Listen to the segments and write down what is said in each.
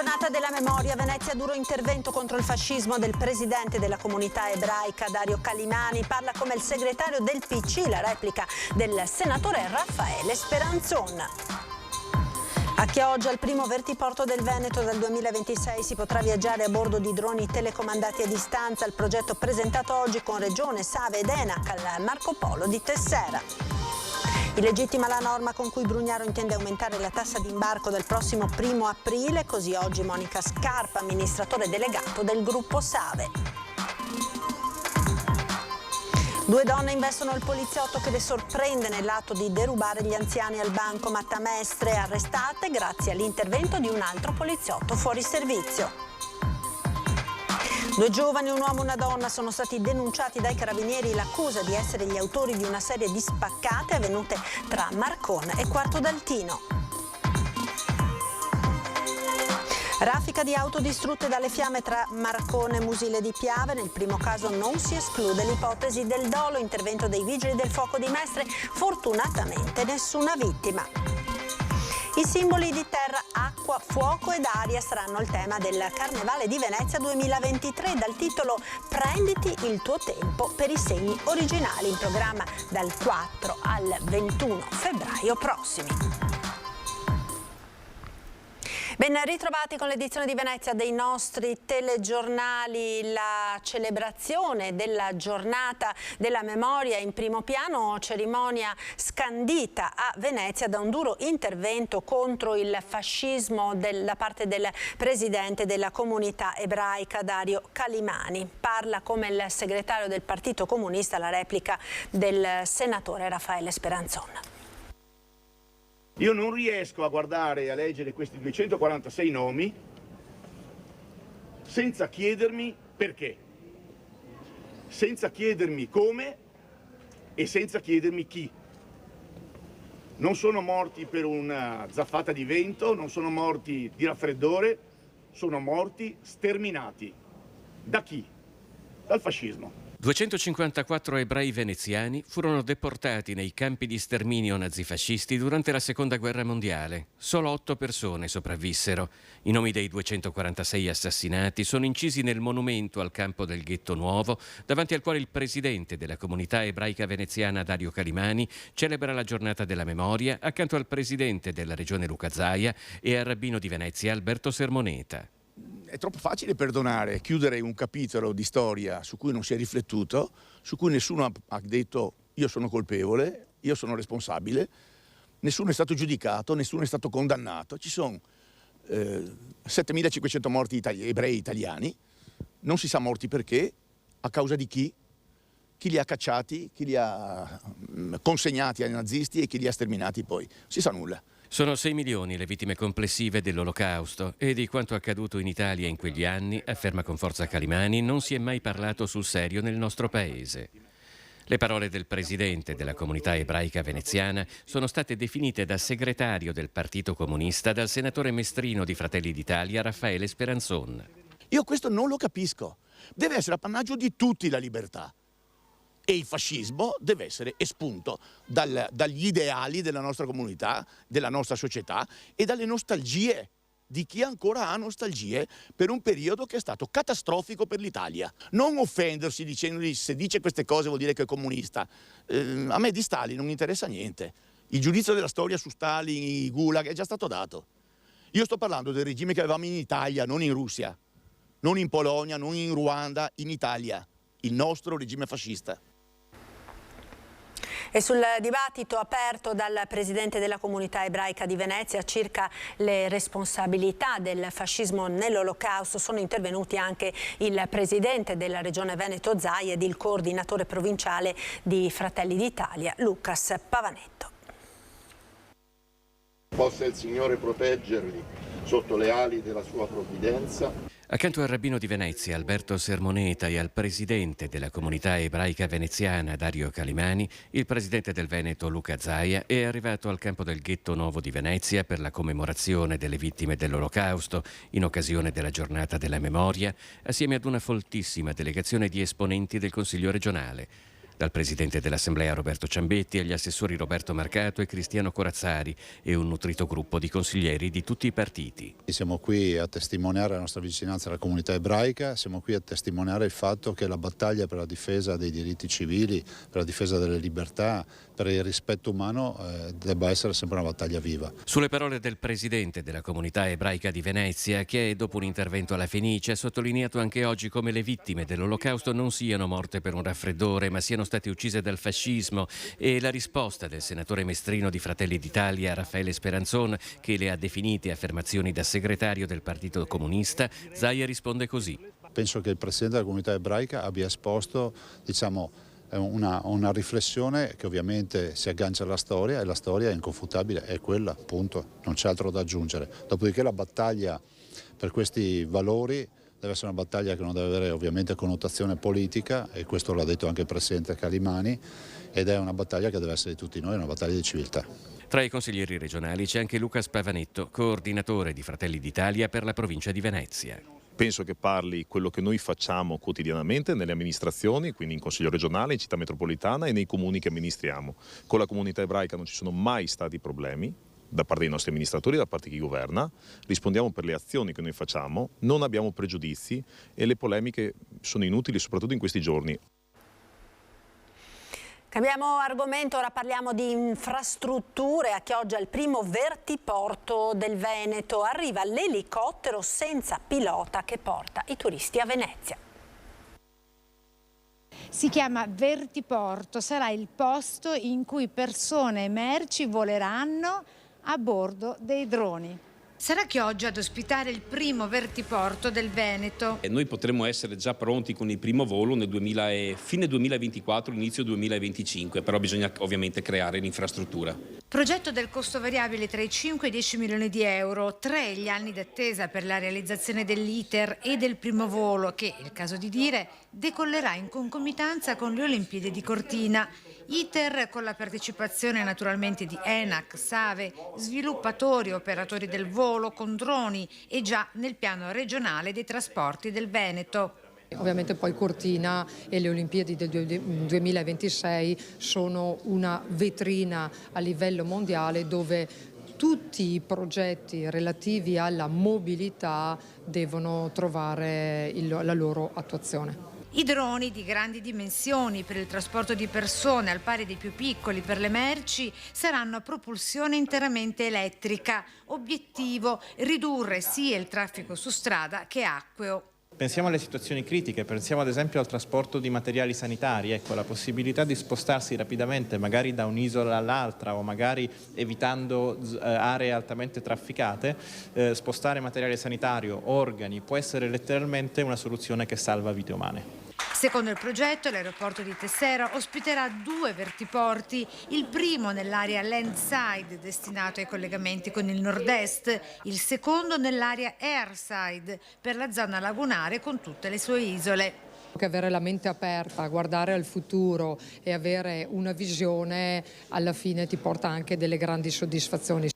Giornata della memoria, Venezia, duro intervento contro il fascismo del presidente della comunità ebraica Dario Calimani. Parla come il segretario del PC, la replica del senatore Raffaele Speranzon. A Chioggia, il primo vertiporto del Veneto dal 2026, si potrà viaggiare a bordo di droni telecomandati a distanza. Il progetto presentato oggi con Regione, Save ed Enac al Marco Polo di Tessera. Illegittima la norma con cui Brugnaro intende aumentare la tassa d'imbarco dal prossimo 1° aprile, così oggi Monica Scarpa, amministratore delegato del gruppo Save. 2 donne investono il poliziotto che le sorprende nell'atto di derubare gli anziani al bancomat a Mestre, arrestate grazie all'intervento di un altro poliziotto fuori servizio. 2 giovani, un uomo e una donna, sono stati denunciati dai carabinieri. L'accusa di essere gli autori di una serie di spaccate avvenute tra Marcon e Quarto d'Altino. Raffica di auto distrutte dalle fiamme tra Marcone e Musile di Piave. Nel primo caso non si esclude l'ipotesi del dolo. Intervento dei vigili del fuoco di Mestre. Fortunatamente nessuna vittima. I simboli di terra, acqua, fuoco ed aria saranno il tema del Carnevale di Venezia 2023 dal titolo Prenditi il tuo tempo per i segni originali, in programma dal 4 al 21 febbraio prossimi. Ben ritrovati con l'edizione di Venezia dei nostri telegiornali. La celebrazione della giornata della memoria in primo piano, cerimonia scandita a Venezia da un duro intervento contro il fascismo da parte del presidente della comunità ebraica Dario Calimani. Parla come il segretario del Partito Comunista, la replica del senatore Raffaele Speranzon. Io non riesco a guardare e a leggere questi 246 nomi senza chiedermi perché, senza chiedermi come e senza chiedermi chi. Non sono morti per una zaffata di vento, non sono morti di raffreddore, sono morti sterminati. Da chi? Dal fascismo. 254 ebrei veneziani furono deportati nei campi di sterminio nazifascisti durante la Seconda Guerra Mondiale. Solo 8 persone sopravvissero. I nomi dei 246 assassinati sono incisi nel monumento al campo del Ghetto Nuovo, davanti al quale il presidente della comunità ebraica veneziana Dario Calimani celebra la giornata della memoria accanto al presidente della regione Luca Zaia e al rabbino di Venezia Alberto Sermoneta. È troppo facile perdonare, chiudere un capitolo di storia su cui non si è riflettuto, su cui nessuno ha detto io sono colpevole, io sono responsabile, nessuno è stato giudicato, nessuno è stato condannato. Ci sono 7.500 morti ebrei italiani, non si sa morti perché, a causa di chi li ha cacciati, chi li ha consegnati ai nazisti e chi li ha sterminati poi. Non si sa nulla. Sono 6 milioni le vittime complessive dell'Olocausto e di quanto accaduto in Italia in quegli anni, afferma con forza Calimani, non si è mai parlato sul serio nel nostro paese. Le parole del presidente della comunità ebraica veneziana sono state definite da segretario del Partito Comunista dal senatore mestrino di Fratelli d'Italia Raffaele Speranzon. Io questo non lo capisco. Deve essere appannaggio di tutti la libertà. E il fascismo deve essere espunto dagli ideali della nostra comunità, della nostra società e dalle nostalgie di chi ancora ha nostalgie per un periodo che è stato catastrofico per l'Italia. Non offendersi dicendogli se dice queste cose vuol dire che è comunista. A me di Stalin non mi interessa niente. Il giudizio della storia su Stalin, i Gulag è già stato dato. Io sto parlando del regime che avevamo in Italia, non in Russia, non in Polonia, non in Ruanda, in Italia. Il nostro regime fascista. E sul dibattito aperto dal presidente della comunità ebraica di Venezia circa le responsabilità del fascismo nell'Olocausto sono intervenuti anche il presidente della regione Veneto Zaia ed il coordinatore provinciale di Fratelli d'Italia Lucas Pavanetto. Possa il Signore proteggerli sotto le ali della sua provvidenza. Accanto al rabbino di Venezia Alberto Sermoneta e al presidente della comunità ebraica veneziana Dario Calimani, il presidente del Veneto Luca Zaia è arrivato al campo del Ghetto Nuovo di Venezia per la commemorazione delle vittime dell'Olocausto in occasione della giornata della memoria, assieme ad una foltissima delegazione di esponenti del Consiglio regionale. dal presidente dell'Assemblea Roberto Ciambetti agli assessori Roberto Marcato e Cristiano Corazzari e un nutrito gruppo di consiglieri di tutti i partiti. Siamo qui a testimoniare la nostra vicinanza alla comunità ebraica, siamo qui a testimoniare il fatto che la battaglia per la difesa dei diritti civili, per la difesa delle libertà, per il rispetto umano debba essere sempre una battaglia viva. Sulle parole del presidente della comunità ebraica di Venezia, che dopo un intervento alla Fenice ha sottolineato anche oggi come le vittime dell'Olocausto non siano morte per un raffreddore, ma siano state uccise dal fascismo, e la risposta del senatore mestrino di Fratelli d'Italia, Raffaele Speranzon, che le ha definite affermazioni da segretario del Partito Comunista, Zaia risponde così. Penso che il presidente della comunità ebraica abbia esposto, una riflessione che ovviamente si aggancia alla storia, e la storia è inconfutabile, è quella, punto, non c'è altro da aggiungere. Dopodiché la battaglia per questi valori deve essere una battaglia che non deve avere ovviamente connotazione politica, e questo l'ha detto anche il presidente Calimani, ed è una battaglia che deve essere di tutti noi, una battaglia di civiltà. Tra i consiglieri regionali c'è anche Luca Spavanetto, coordinatore di Fratelli d'Italia per la provincia di Venezia. Penso che parli quello che noi facciamo quotidianamente nelle amministrazioni, quindi in Consiglio regionale, in Città metropolitana e nei comuni che amministriamo. Con la comunità ebraica non ci sono mai stati problemi da parte dei nostri amministratori, da parte di chi governa. Rispondiamo per le azioni che noi facciamo, non abbiamo pregiudizi e le polemiche sono inutili, soprattutto in questi giorni. Cambiamo argomento, ora parliamo di infrastrutture. A Chioggia il primo vertiporto del Veneto. Arriva l'elicottero senza pilota che porta i turisti a Venezia. Si chiama Vertiporto, sarà il posto in cui persone e merci voleranno a bordo dei droni. Sarà Chioggia ad ospitare il primo vertiporto del Veneto. E noi potremmo essere già pronti con il primo volo nel fine 2024, inizio 2025, però bisogna ovviamente creare l'infrastruttura. Progetto del costo variabile tra i 5 e i 10 milioni di euro, 3 gli anni d'attesa per la realizzazione dell'iter e del primo volo che, è il caso di dire, decollerà in concomitanza con le Olimpiadi di Cortina. Iter con la partecipazione naturalmente di ENAC, SAVE, sviluppatori e operatori del volo con droni e già nel piano regionale dei trasporti del Veneto. Ovviamente poi Cortina e le Olimpiadi del 2026 sono una vetrina a livello mondiale dove tutti i progetti relativi alla mobilità devono trovare la loro attuazione. I droni di grandi dimensioni per il trasporto di persone, al pari dei più piccoli per le merci, saranno a propulsione interamente elettrica. Obiettivo: ridurre sia il traffico su strada che acqueo. Pensiamo alle situazioni critiche, pensiamo ad esempio al trasporto di materiali sanitari, ecco, la possibilità di spostarsi rapidamente magari da un'isola all'altra o magari evitando aree altamente trafficate, spostare materiale sanitario, organi, può essere letteralmente una soluzione che salva vite umane. Secondo il progetto, l'aeroporto di Tessera ospiterà 2 vertiporti, il primo nell'area landside destinato ai collegamenti con il nord-est, il secondo nell'area airside per la zona lagunare con tutte le sue isole. Che avere la mente aperta, guardare al futuro e avere una visione alla fine ti porta anche delle grandi soddisfazioni.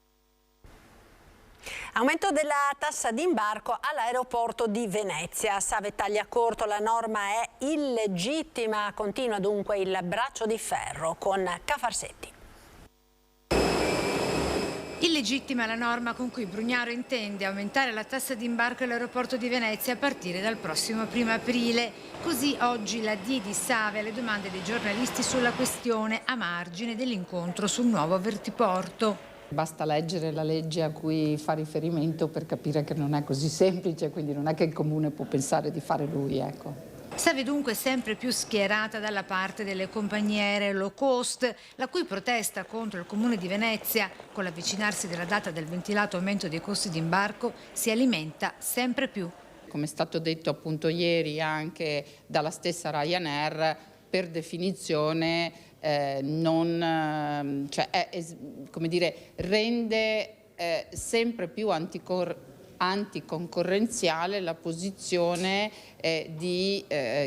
Aumento della tassa d'imbarco all'aeroporto di Venezia. Save Tagliacorto, la norma è illegittima, continua dunque il braccio di ferro con Cafarsetti. Illegittima la norma con cui Brugnaro intende aumentare la tassa d'imbarco all'aeroporto di Venezia a partire dal prossimo 1° aprile. Così oggi la DIE di Save alle domande dei giornalisti sulla questione a margine dell'incontro sul nuovo vertiporto. Basta leggere la legge a cui fa riferimento per capire che non è così semplice, quindi non è che il Comune può pensare di fare lui, ecco. Save dunque sempre più schierata dalla parte delle compagnie aeree low cost, la cui protesta contro il Comune di Venezia, con l'avvicinarsi della data del ventilato aumento dei costi d'imbarco, si alimenta sempre più. Come è stato detto appunto ieri anche dalla stessa Ryanair, per definizione rende sempre più anticoncorrenziale la posizione di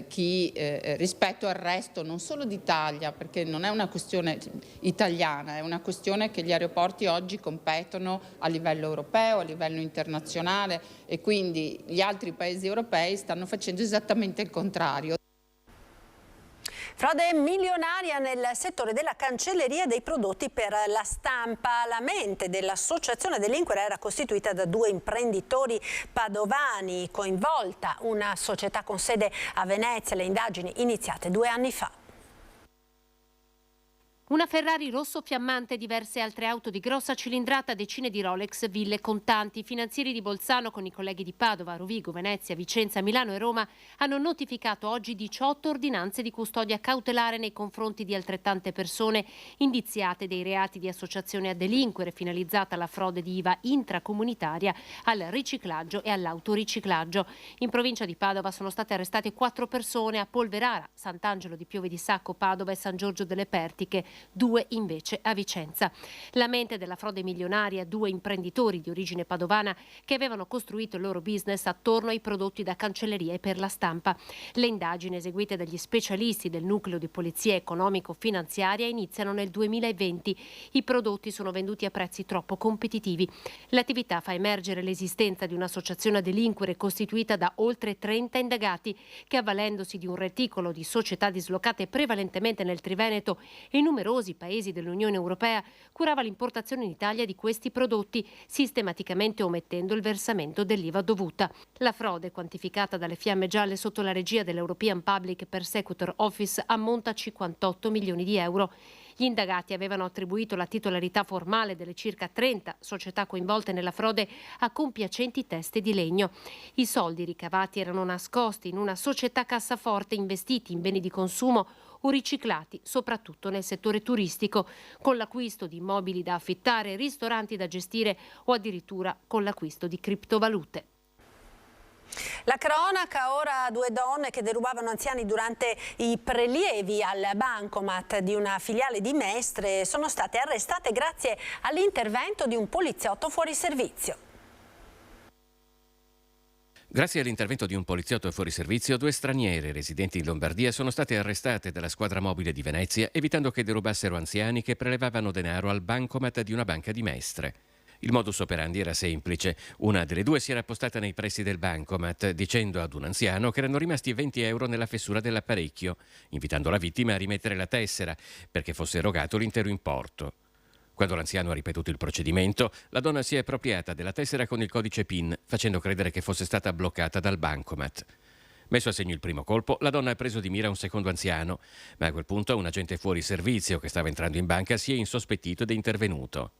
chi rispetto al resto non solo d'Italia, perché non è una questione italiana, è una questione che gli aeroporti oggi competono a livello europeo, a livello internazionale, e quindi gli altri paesi europei stanno facendo esattamente il contrario. Frode milionaria nel settore della cancelleria dei prodotti per la stampa. La mente dell'associazione delinquere era costituita da 2 imprenditori padovani, coinvolta una società con sede a Venezia, le indagini iniziate 2 anni fa. Una Ferrari rosso fiammante e diverse altre auto di grossa cilindrata, decine di Rolex, ville contanti. I finanzieri di Bolzano con i colleghi di Padova, Rovigo, Venezia, Vicenza, Milano e Roma hanno notificato oggi 18 ordinanze di custodia cautelare nei confronti di altrettante persone indiziate dei reati di associazione a delinquere finalizzata alla frode di IVA intracomunitaria, al riciclaggio e all'autoriciclaggio. In provincia di Padova sono state arrestate 4 persone a Polverara, Sant'Angelo di Piove di Sacco, Padova e San Giorgio delle Pertiche, 2 invece a Vicenza. La mente della frode milionaria, 2 imprenditori di origine padovana che avevano costruito il loro business attorno ai prodotti da cancelleria e per la stampa. Le indagini eseguite dagli specialisti del nucleo di polizia economico-finanziaria iniziano nel 2020. I prodotti sono venduti a prezzi troppo competitivi. L'attività fa emergere l'esistenza di un'associazione a delinquere costituita da oltre 30 indagati che, avvalendosi di un reticolo di società dislocate prevalentemente nel Triveneto e numerosi paesi dell'Unione Europea, curava l'importazione in Italia di questi prodotti, sistematicamente omettendo il versamento dell'IVA dovuta. La frode, quantificata dalle Fiamme Gialle sotto la regia dell'European Public Prosecutor Office, ammonta a 58 milioni di euro. Gli indagati avevano attribuito la titolarità formale delle circa 30 società coinvolte nella frode a compiacenti teste di legno. I soldi ricavati erano nascosti in una società cassaforte, investiti in beni di consumo o riciclati soprattutto nel settore turistico, con l'acquisto di immobili da affittare, ristoranti da gestire o addirittura con l'acquisto di criptovalute. La cronaca, ora 2 donne che derubavano anziani durante i prelievi al bancomat di una filiale di Mestre sono state arrestate grazie all'intervento di un poliziotto fuori servizio. Grazie all'intervento di un poliziotto fuori servizio, 2 straniere residenti in Lombardia sono state arrestate dalla squadra mobile di Venezia, evitando che derubassero anziani che prelevavano denaro al bancomat di una banca di Mestre. Il modus operandi era semplice. Una delle 2 si era appostata nei pressi del bancomat, dicendo ad un anziano che erano rimasti 20 euro nella fessura dell'apparecchio, invitando la vittima a rimettere la tessera perché fosse erogato l'intero importo. Quando l'anziano ha ripetuto il procedimento, la donna si è appropriata della tessera con il codice PIN, facendo credere che fosse stata bloccata dal bancomat. Messo a segno il primo colpo, la donna ha preso di mira un secondo anziano, ma a quel punto un agente fuori servizio che stava entrando in banca si è insospettito ed è intervenuto.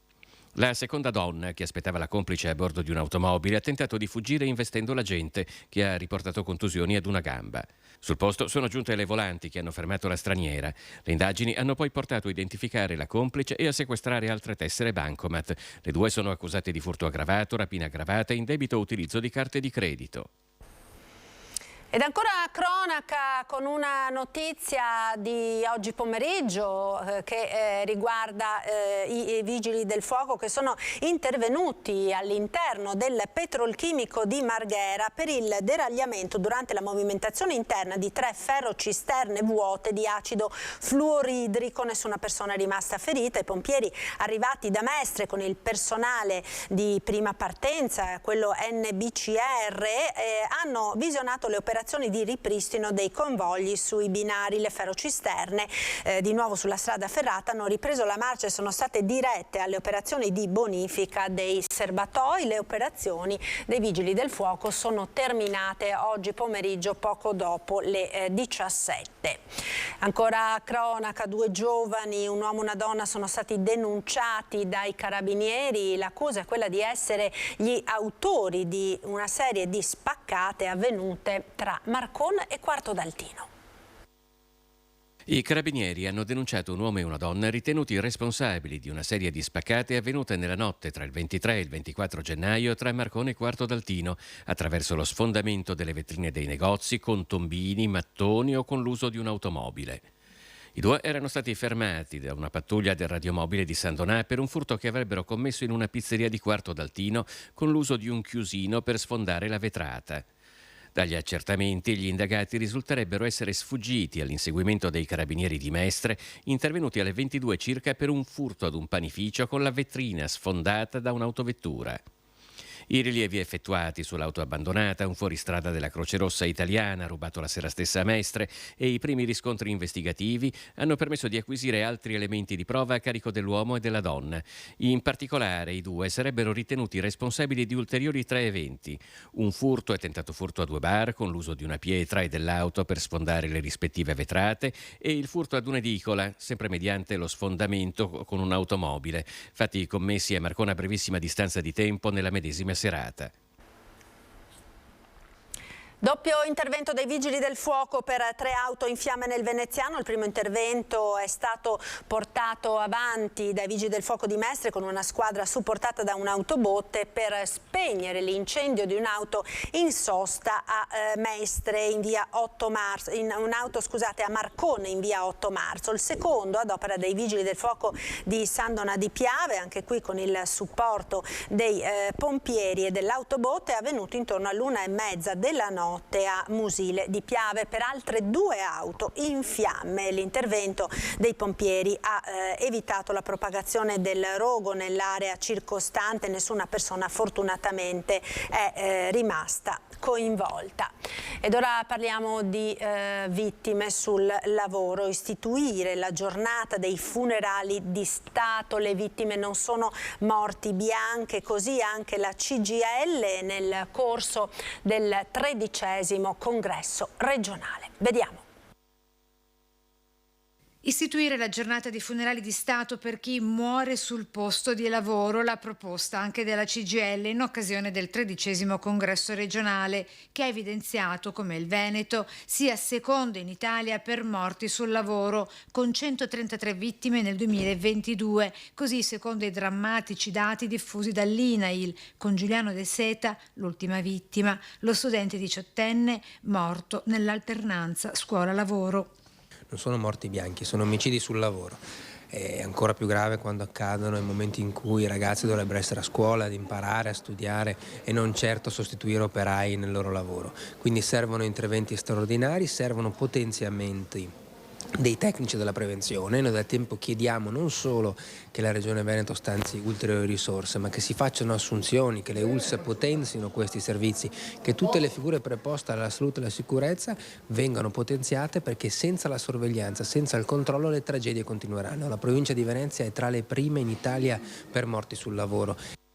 La seconda donna, che aspettava la complice a bordo di un'automobile, ha tentato di fuggire investendo l'agente, che ha riportato contusioni ad una gamba. Sul posto sono giunte le volanti che hanno fermato la straniera. Le indagini hanno poi portato a identificare la complice e a sequestrare altre tessere bancomat. Le 2 sono accusate di furto aggravato, rapina aggravata e indebito utilizzo di carte di credito. Ed ancora cronaca con una notizia di oggi pomeriggio che riguarda i vigili del fuoco che sono intervenuti all'interno del petrolchimico di Marghera per il deragliamento durante la movimentazione interna di 3 ferrocisterne vuote di acido fluoridrico. Nessuna persona è rimasta ferita. I pompieri arrivati da Mestre con il personale di prima partenza, quello NBCR, hanno visionato le operazioni di ripristino dei convogli sui binari. Le ferrocisterne di nuovo sulla strada ferrata hanno ripreso la marcia e sono state dirette alle operazioni di bonifica dei serbatoi. Le operazioni dei vigili del fuoco sono terminate oggi pomeriggio poco dopo le 17. Ancora cronaca, 2 giovani, un uomo e una donna, sono stati denunciati dai carabinieri. L'accusa è quella di essere gli autori di una serie di spaccate avvenute tra Marcon e Quarto d'Altino. I carabinieri hanno denunciato un uomo e una donna ritenuti responsabili di una serie di spaccate avvenute nella notte tra il 23 e il 24 gennaio tra Marcone e Quarto d'Altino, attraverso lo sfondamento delle vetrine dei negozi con tombini, mattoni o con l'uso di un'automobile. I 2 erano stati fermati da una pattuglia del radiomobile di San Donà per un furto che avrebbero commesso in una pizzeria di Quarto d'Altino con l'uso di un chiusino per sfondare la vetrata. Dagli accertamenti, gli indagati risulterebbero essere sfuggiti all'inseguimento dei carabinieri di Mestre, intervenuti alle 22 circa per un furto ad un panificio con la vetrina sfondata da un'autovettura. I rilievi effettuati sull'auto abbandonata, un fuoristrada della Croce Rossa italiana rubato la sera stessa a Mestre e i primi riscontri investigativi hanno permesso di acquisire altri elementi di prova a carico dell'uomo e della donna. In particolare i due sarebbero ritenuti responsabili di ulteriori 3 eventi: un furto e tentato furto a 2 bar con l'uso di una pietra e dell'auto per sfondare le rispettive vetrate e il furto ad un'edicola, sempre mediante lo sfondamento con un'automobile, fatti commessi a Marcona a brevissima distanza di tempo nella medesima serata. Doppio intervento dei vigili del fuoco per 3 auto in fiamme nel veneziano. Il primo intervento è stato portato avanti dai vigili del fuoco di Mestre con una squadra supportata da un'autobotte per spegnere l'incendio di un'auto in sosta a Mestre in via 8 marzo, a Marcone in via 8 marzo. Il secondo ad opera dei vigili del fuoco di San Donà di Piave, anche qui con il supporto dei pompieri e dell'autobotte, è avvenuto intorno all'1:30 della notte a Musile di Piave per altre 2 auto in fiamme. L'intervento dei pompieri ha evitato la propagazione del rogo nell'area circostante. Nessuna persona fortunatamente è rimasta coinvolta. Ed ora parliamo di vittime sul lavoro. Istituire la giornata dei funerali di Stato. Le vittime non sono morti bianche, così anche la CGIL nel corso del 13° congresso regionale. Vediamo. Istituire la giornata di funerali di Stato per chi muore sul posto di lavoro, la proposta anche della CGIL in occasione del 13° congresso regionale, che ha evidenziato come il Veneto sia secondo in Italia per morti sul lavoro, con 133 vittime nel 2022, così secondo i drammatici dati diffusi dall'INAIL, con Giuliano De Seta l'ultima vittima, lo studente 18enne morto nell'alternanza scuola-lavoro. Non sono morti bianchi, sono omicidi sul lavoro. È ancora più grave quando accadono in momenti in cui i ragazzi dovrebbero essere a scuola, ad imparare, a studiare e non certo sostituire operai nel loro lavoro. Quindi servono interventi straordinari, servono potenziamenti dei tecnici della prevenzione. Noi da tempo chiediamo non solo che la Regione Veneto stanzi ulteriori risorse, ma che si facciano assunzioni, che le ULSS potenzino questi servizi, che tutte le figure preposte alla salute e alla sicurezza vengano potenziate, perché senza la sorveglianza, senza il controllo, le tragedie continueranno. La provincia di Venezia è tra le prime in Italia per morti sul lavoro.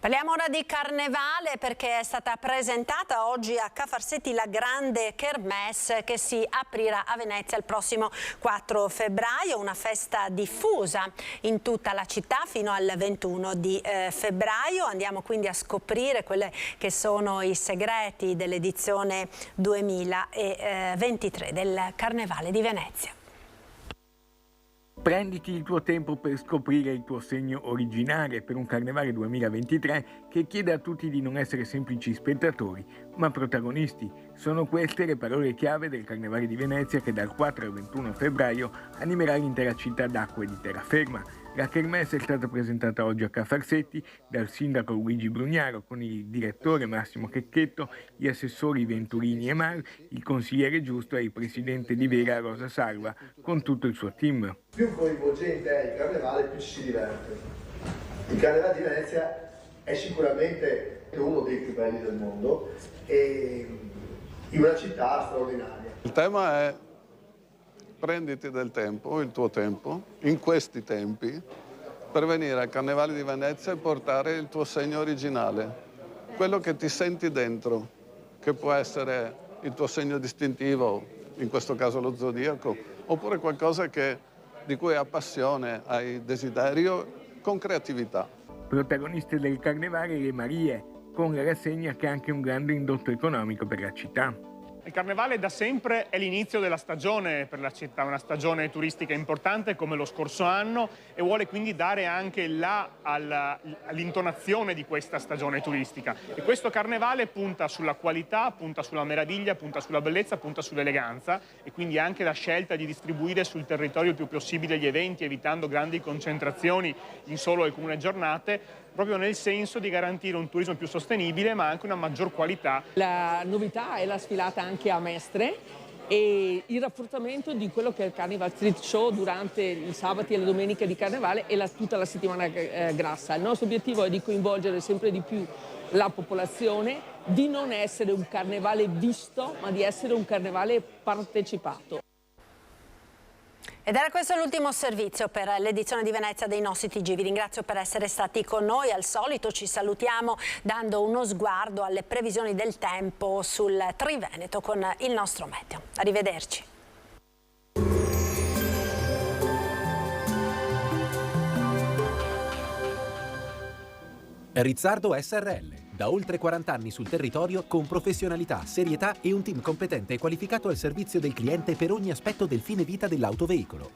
Parliamo ora di carnevale, perché è stata presentata oggi a Ca' Farsetti la grande kermesse che si aprirà a Venezia il prossimo 4 febbraio, una festa diffusa in tutta la città fino al 21 di febbraio. Andiamo quindi a scoprire quelli che sono i segreti dell'edizione 2023 del Carnevale di Venezia. Prenditi il tuo tempo per scoprire il tuo segno originale per un Carnevale 2023 che chiede a tutti di non essere semplici spettatori, ma protagonisti. Sono queste le parole chiave del Carnevale di Venezia, che dal 4 al 21 febbraio animerà l'intera città d'acqua e di terraferma. La kermesse è stata presentata oggi a Ca' Farsetti dal sindaco Luigi Brugnaro, con il direttore Massimo Checchetto, gli assessori Venturini e Mar, il consigliere Giusto e il presidente di Vera Rosa Salva, con tutto il suo team. Più coinvolgente è il Carnevale, più ci si diverte. Il Carnevale di Venezia è sicuramente uno dei più belli del mondo e in una città straordinaria. Il tema è: prenditi del tempo, il tuo tempo, in questi tempi, per venire al Carnevale di Venezia e portare il tuo segno originale, quello che ti senti dentro, che può essere il tuo segno distintivo, in questo caso lo zodiaco, oppure qualcosa di cui hai passione, hai desiderio, con creatività. Protagoniste del Carnevale le Marie, con la rassegna che è anche un grande indotto economico per la città. Il Carnevale da sempre è l'inizio della stagione per la città, una stagione turistica importante come lo scorso anno, e vuole quindi dare anche all'intonazione di questa stagione turistica. E questo Carnevale punta sulla qualità, punta sulla meraviglia, punta sulla bellezza, punta sull'eleganza, e quindi anche la scelta di distribuire sul territorio il più possibile gli eventi, evitando grandi concentrazioni in solo alcune giornate, proprio nel senso di garantire un turismo più sostenibile ma anche una maggior qualità. La novità è la sfilata anche a Mestre, e il rafforzamento di quello che è il Carnival Street Show durante i sabati e le domeniche di Carnevale e tutta la settimana grassa. Il nostro obiettivo è di coinvolgere sempre di più la popolazione, di non essere un carnevale visto, ma di essere un carnevale partecipato. Ed era questo l'ultimo servizio per l'edizione di Venezia dei nostri TG. Vi ringrazio per essere stati con noi. Al solito ci salutiamo dando uno sguardo alle previsioni del tempo sul Triveneto con il nostro meteo. Arrivederci. Rizzardo SRL. Da oltre 40 anni sul territorio con professionalità, serietà e un team competente e qualificato al servizio del cliente per ogni aspetto del fine vita dell'autoveicolo.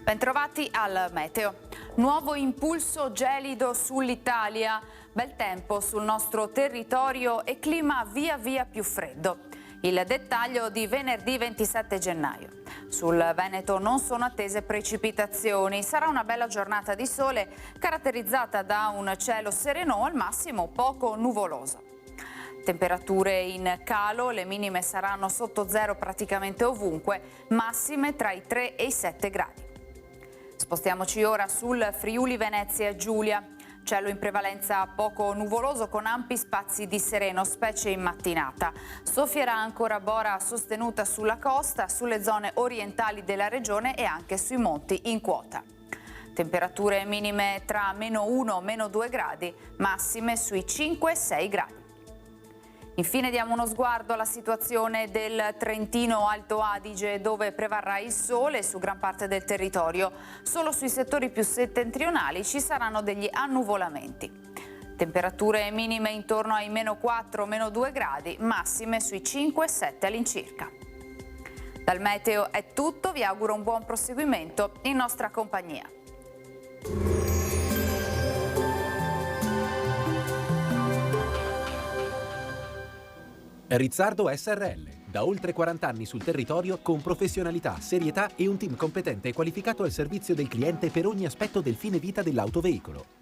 Bentrovati al meteo. Nuovo impulso gelido sull'Italia, bel tempo sul nostro territorio e clima via via più freddo. Il dettaglio di venerdì 27 gennaio. Sul Veneto non sono attese precipitazioni, sarà una bella giornata di sole caratterizzata da un cielo sereno o al massimo poco nuvoloso. Temperature in calo, le minime saranno sotto zero praticamente ovunque, massime tra i 3 e i 7 gradi. Spostiamoci ora sul Friuli Venezia Giulia. Cielo in prevalenza poco nuvoloso con ampi spazi di sereno, specie in mattinata. Soffierà ancora bora sostenuta sulla costa, sulle zone orientali della regione e anche sui monti in quota. Temperature minime tra -1 e -2 gradi, massime sui 5 e 6 gradi. Infine diamo uno sguardo alla situazione del Trentino Alto Adige, dove prevarrà il sole su gran parte del territorio. Solo sui settori più settentrionali ci saranno degli annuvolamenti. Temperature minime intorno ai -4, -2 gradi, massime sui 5-7 all'incirca. Dal meteo è tutto, vi auguro un buon proseguimento in nostra compagnia. Rizzardo SRL. Da oltre 40 anni sul territorio con professionalità, serietà e un team competente e qualificato al servizio del cliente per ogni aspetto del fine vita dell'autoveicolo.